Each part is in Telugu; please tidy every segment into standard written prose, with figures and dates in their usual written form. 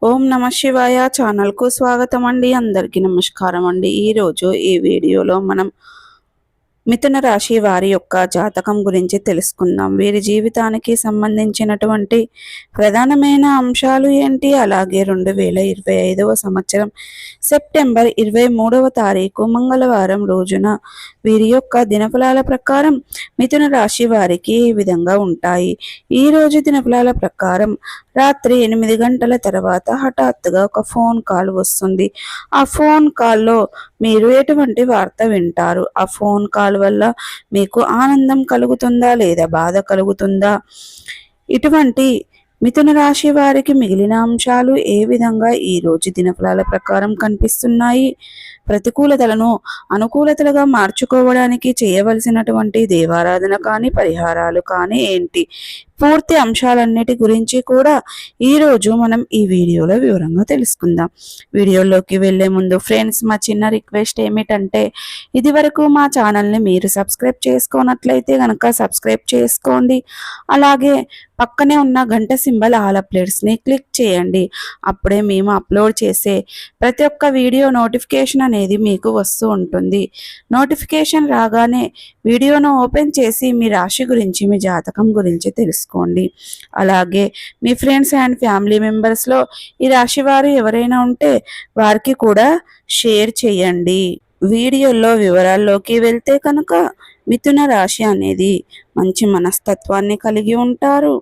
ఓం నమ శివాయ ఛానల్కు స్వాగతం అండి. అందరికీ నమస్కారం అండి. ఈరోజు ఈ వీడియోలో మనం మిథున రాశి వారి యొక్క జాతకం గురించి తెలుసుకుందాం. వీరి జీవితానికి సంబంధించినటువంటి ప్రధానమైన అంశాలు ఏంటి, అలాగే 2025వ సంవత్సరం సెప్టెంబర్ 23వ తారీఖు మంగళవారం రోజున వీరి యొక్క దినఫలాల ప్రకారం మిథున రాశి వారికి ఈ విధంగా ఉంటాయి. ఈ రోజు దినఫలాల ప్రకారం రాత్రి 8 గంటల తర్వాత హఠాత్తుగా ఒక ఫోన్ కాల్ వస్తుంది. ఆ ఫోన్ కాల్లో మీరు ఎటువంటి వార్త వింటారు, ఆ ఫోన్ కాల్ వల్ల మీకు ఆనందం కలుగుతుందా లేదా బాధ కలుగుతుందా, ఇటువంటి మిథున రాశి వారికి మిగిలిన అంశాలు ఏ విధంగా ఈ రోజు దినఫలాల ప్రకారం కనిపిస్తున్నాయి, ప్రతికూలతలను అనుకూలతలుగా మార్చుకోవడానికి చేయవలసినటువంటి దేవారాధన కానీ పరిహారాలు కానీ ఏంటి, పూర్తి అంశాలన్నిటి గురించి కూడా ఈరోజు మనం ఈ వీడియోలో వివరంగా తెలుసుకుందాం. వీడియోలోకి వెళ్లే ముందు ఫ్రెండ్స్, మా చిన్న రిక్వెస్ట్ ఏమిటంటే, ఇది వరకు మా ఛానల్ని మీరు సబ్స్క్రైబ్ చేసుకోనట్లయితే కనుక సబ్స్క్రైబ్ చేసుకోండి. అలాగే పక్కనే ఉన్న గంట సింబల్ ఆల్ అప్డేట్స్ని క్లిక్ చేయండి. అప్పుడే మేము అప్లోడ్ చేసే ప్రతి ఒక్క వీడియో నోటిఫికేషన్ అనేది మీకు వస్తూ ఉంటుంది. నోటిఫికేషన్ రాగానే వీడియోను ఓపెన్ చేసి మీ రాశి గురించి, మీ జాతకం గురించి తెలుసుకోండి. అలాగే మీ ఫ్రెండ్స్ అండ్ ఫ్యామిలీ మెంబర్స్లో ఈ రాశి వారు ఎవరైనా ఉంటే వారికి కూడా షేర్ చేయండి. వీడియోలో వివరాల్లోకి వెళ్తే కనుక మిథున రాశి అనేది మంచి మనస్తత్వాన్ని కలిగి ఉంటారు.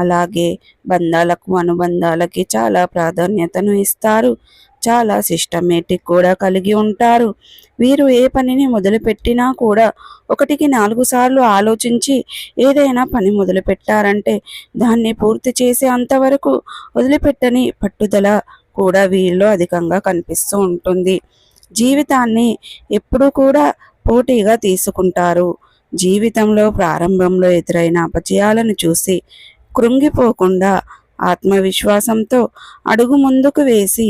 అలాగే బంధాలకు అనుబంధాలకి చాలా ప్రాధాన్యతను ఇస్తారు. చాలా సిస్టమేటిక్ కూడా కలిగి ఉంటారు. వీరు ఏ పనిని మొదలుపెట్టినా కూడా 1కి 4 సార్లు ఆలోచించి ఏదైనా పని మొదలు పెట్టారంటే దాన్ని పూర్తి చేసే అంతవరకు వదిలిపెట్టని పట్టుదల కూడా వీరిలో అధికంగా కనిపిస్తూ ఉంటుంది. జీవితాన్ని ఎప్పుడూ కూడా పోటీగా తీసుకుంటారు. జీవితంలో ప్రారంభంలో ఎదురైన అపజయాలను చూసి కృంగిపోకుండా ఆత్మవిశ్వాసంతో అడుగు ముందుకు వేసి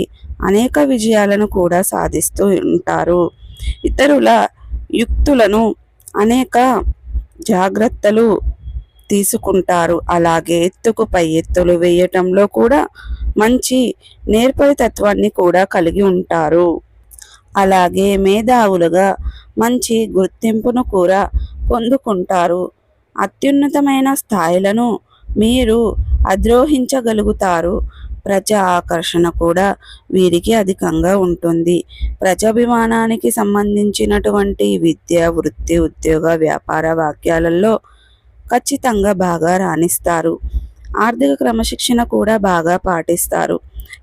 అనేక విజయాలను కూడా సాధిస్తూ ఉంటారు. ఇతరుల యుక్తులను అనేక జాగ్రత్తలు తీసుకుంటారు. అలాగే ఎత్తుకు పై ఎత్తులు వేయటంలో కూడా మంచి నేర్పరితత్వాన్ని కూడా కలిగి ఉంటారు. అలాగే మేధావులుగా మంచి గుర్తింపును కూడా పొందుకుంటారు. అత్యున్నతమైన స్థాయిలను మీరు అధిరోహించగలుగుతారు. ప్రజా ఆకర్షణ కూడా వీరికి అధికంగా ఉంటుంది. ప్రజాభిమానానికి సంబంధించినటువంటి విద్య, వృత్తి, ఉద్యోగ, వ్యాపార వాక్యాలలో ఖచ్చితంగా బాగా రాణిస్తారు. ఆర్థిక క్రమశిక్షణ కూడా బాగా పాటిస్తారు.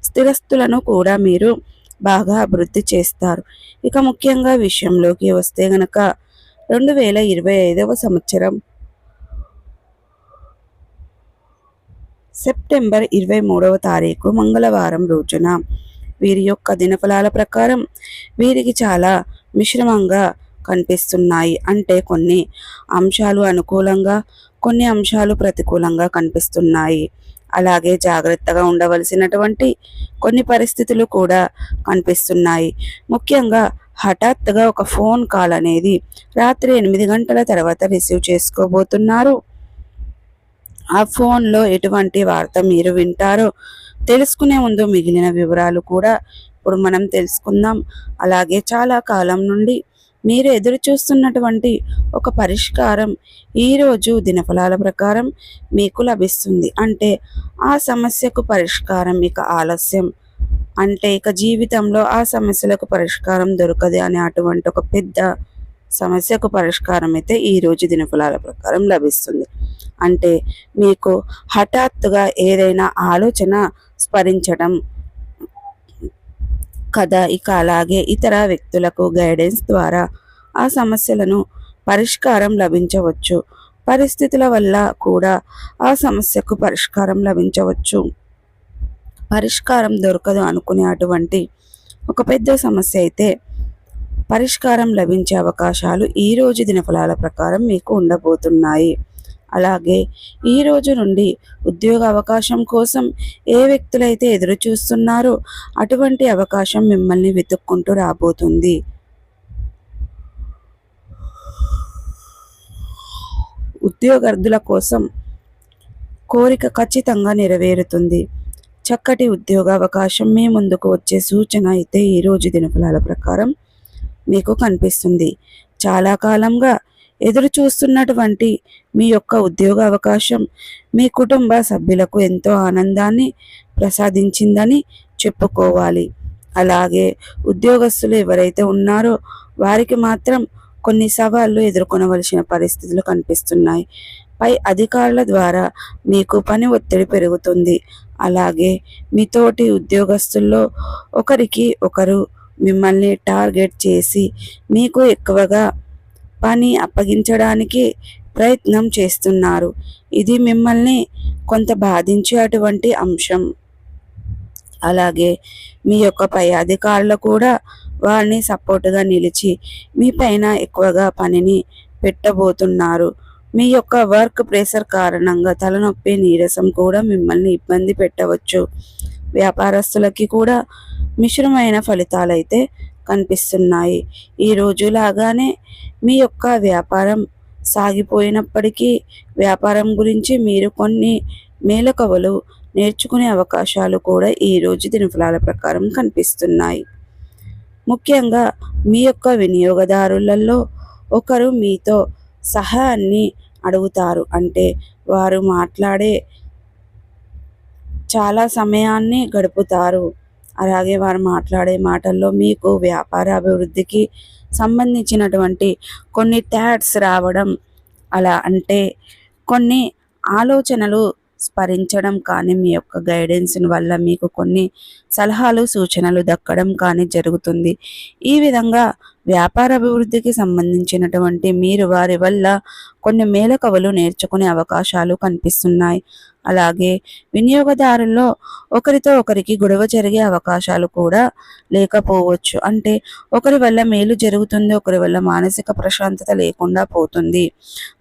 స్థిరస్తులను కూడా మీరు బాగా అభివృద్ధి చేస్తారు. ఇక ముఖ్యంగా విషయంలోకి వస్తే గనక 2025వ సంవత్సరం సెప్టెంబర్ 23వ తారీఖు మంగళవారం రోజున వీరి యొక్క దినఫలాల ప్రకారం వీరికి చాలా మిశ్రమంగా కనిపిస్తున్నాయి. అంటే కొన్ని అంశాలు అనుకూలంగా, కొన్ని అంశాలు ప్రతికూలంగా కనిపిస్తున్నాయి. అలాగే జాగ్రత్తగా ఉండవలసినటువంటి కొన్ని పరిస్థితులు కూడా కనిపిస్తున్నాయి. ముఖ్యంగా హఠాత్తుగా ఒక ఫోన్ కాల్ అనేది రాత్రి 8 గంటల తర్వాత రిసీవ్ చేసుకోబోతున్నారు. ఆ ఫోన్లో ఎటువంటి వార్త మీరు వింటారో తెలుసుకునే ముందు మిగిలిన వివరాలు కూడా ఇప్పుడు మనం తెలుసుకుందాం. అలాగే చాలా కాలం నుండి మీరు ఎదురు చూస్తున్నటువంటి ఒక పరిష్కారం ఈరోజు దినఫలాల ప్రకారం మీకు లభిస్తుంది. అంటే ఆ సమస్యకు పరిష్కారం ఇక ఆలస్యం, అంటే ఇక జీవితంలో ఆ సమస్యలకు పరిష్కారం దొరకదు అనే అటువంటి ఒక పెద్ద సమస్యకు పరిష్కారం అయితే ఈరోజు దినఫలాల ప్రకారం లభిస్తుంది. అంటే మీకు హఠాత్తుగా ఏదైనా ఆలోచన స్ఫరించడం కదా. ఇక అలాగే ఇతర వ్యక్తులకు గైడెన్స్ ద్వారా ఆ సమస్యలను పరిష్కారం లభించవచ్చు. పరిస్థితుల వల్ల కూడా ఆ సమస్యకు పరిష్కారం లభించవచ్చు. పరిష్కారం దొరకదు అనుకునే అటువంటి ఒక పెద్ద సమస్య అయితే పరిష్కారం లభించే అవకాశాలు ఈ రోజు దినఫలాల ప్రకారం మీకు ఉండబోతున్నాయి. అలాగే ఈ రోజు నుండి ఉద్యోగ అవకాశం కోసం ఏ వ్యక్తులైతే ఎదురు చూస్తున్నారో అటువంటి అవకాశం మిమ్మల్ని వెతుక్కుంటూ రాబోతుంది. ఉద్యోగార్థుల కోసం కోరిక ఖచ్చితంగా నెరవేరుతుంది. చక్కటి ఉద్యోగ అవకాశం మీ ముందుకు వచ్చే సూచన అయితే ఈరోజు దినఫలాల ప్రకారం మీకు కనిపిస్తుంది. చాలా కాలంగా ఎదురు చూస్తున్నటువంటి మీ యొక్క ఉద్యోగ అవకాశం మీ కుటుంబ సభ్యులకు ఎంతో ఆనందాన్ని ప్రసాదించిందని చెప్పుకోవాలి. అలాగే ఉద్యోగస్తులు ఎవరైతే ఉన్నారో వారికి మాత్రం కొన్ని సవాళ్లు ఎదుర్కొనవలసిన పరిస్థితులు కనిపిస్తున్నాయి. పై అధికారుల ద్వారా మీకు పని ఒత్తిడి పెరుగుతుంది. అలాగే మీ తోటి ఉద్యోగస్తుల్లో ఒకరికి ఒకరు మిమ్మల్ని టార్గెట్ చేసి మీకు ఎక్కువగా పని అప్పగించడానికి ప్రయత్నం చేస్తున్నారు. ఇది మిమ్మల్ని కొంత బాధించే అటువంటి అంశం. అలాగే మీ యొక్క పై అధికారులు కూడా వారిని సపోర్టుగా నిలిచి మీ పైన ఎక్కువగా పనిని పెట్టబోతున్నారు. మీ యొక్క వర్క్ ప్రెషర్ కారణంగా తలనొప్పి, నీరసం కూడా మిమ్మల్ని ఇబ్బంది పెట్టవచ్చు. వ్యాపారస్తులకి కూడా మిశ్రమైన ఫలితాలు అయితే కనిపిస్తున్నాయి. ఈ రోజులాగానే మీ యొక్క వ్యాపారం సాగిపోయినప్పటికీ వ్యాపారం గురించి మీరు కొన్ని మేలకువలు నేర్చుకునే అవకాశాలు కూడా ఈరోజు దినఫలాల ప్రకారం కనిపిస్తున్నాయి. ముఖ్యంగా మీ యొక్క వినియోగదారులలో ఒకరు మీతో సహాయాన్ని అడుగుతారు. అంటే వారు మాట్లాడే చాలా సమయాన్ని గడుపుతారు. అలాగే వారు మాట్లాడే మాటల్లో మీకు వ్యాపార అభివృద్ధికి సంబంధించినటువంటి కొన్ని థాట్స్ రావడం, అలా అంటే కొన్ని ఆలోచనలు స్ఫరించడం కానీ, మీ యొక్క గైడెన్స్ వల్ల మీకు కొన్ని సలహాలు సూచనలు దక్కడం కానీ జరుగుతుంది. ఈ విధంగా వ్యాపార అభివృద్ధికి సంబంధించినటువంటి మీరు వారి వల్ల కొన్ని మేలకువలు నేర్చుకునే అవకాశాలు కనిపిస్తున్నాయి. అలాగే వినియోగదారుల్లో ఒకరితో ఒకరికి గొడవ జరిగే అవకాశాలు కూడా లేకపోవచ్చు. అంటే ఒకరి వల్ల మేలు జరుగుతుంది, ఒకరి వల్ల మానసిక ప్రశాంతత లేకుండా పోతుంది,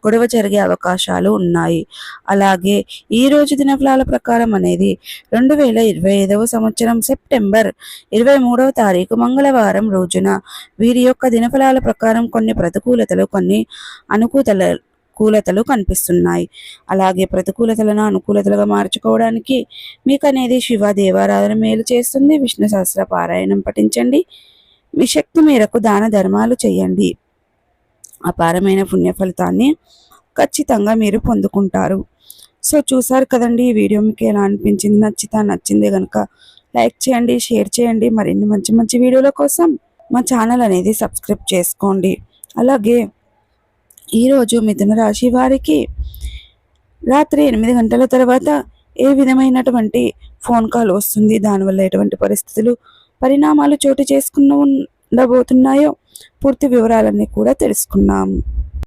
గొడవ జరిగే అవకాశాలు ఉన్నాయి. అలాగే ఈరోజు దినఫలాల ప్రకారం అనేది 2025వ సంవత్సరం సెప్టెంబర్ 23వ తారీఖు మంగళవారం రోజున వీరి యొక్క దినఫలాల ప్రకారం కొన్ని ప్రతికూలతలు, కొన్ని అనుకూలతలు కనిపిస్తున్నాయి. అలాగే ప్రతికూలతలను అనుకూలతలుగా మార్చుకోవడానికి మీకు అనేది శివ దేవారాధన మేలు చేస్తుంది. విష్ణు సహస్ర పారాయణం పఠించండి. మీ శక్తి మేరకు దాన ధర్మాలు చేయండి. అపారమైన పుణ్య ఫలితాన్ని ఖచ్చితంగా మీరు పొందుకుంటారు. సో చూసారు కదండి, ఈ వీడియో మీకు ఎలా అనిపించింది? నచ్చిందే కనుక లైక్ చేయండి, షేర్ చేయండి. మరిన్ని మంచి మంచి వీడియోల కోసం మా ఛానల్ అనేది సబ్స్క్రైబ్ చేసుకోండి. అలాగే ఈరోజు మిథున రాశి వారికి రాత్రి 8 గంటల తర్వాత ఏ విధమైనటువంటి ఫోన్ కాల్ వస్తుంది, దానివల్ల ఎటువంటి పరిణామాలు చోటు చేసుకున్న ఉండబోతున్నాయో పూర్తి వివరాలన్నీ కూడా తెలుసుకున్నాము.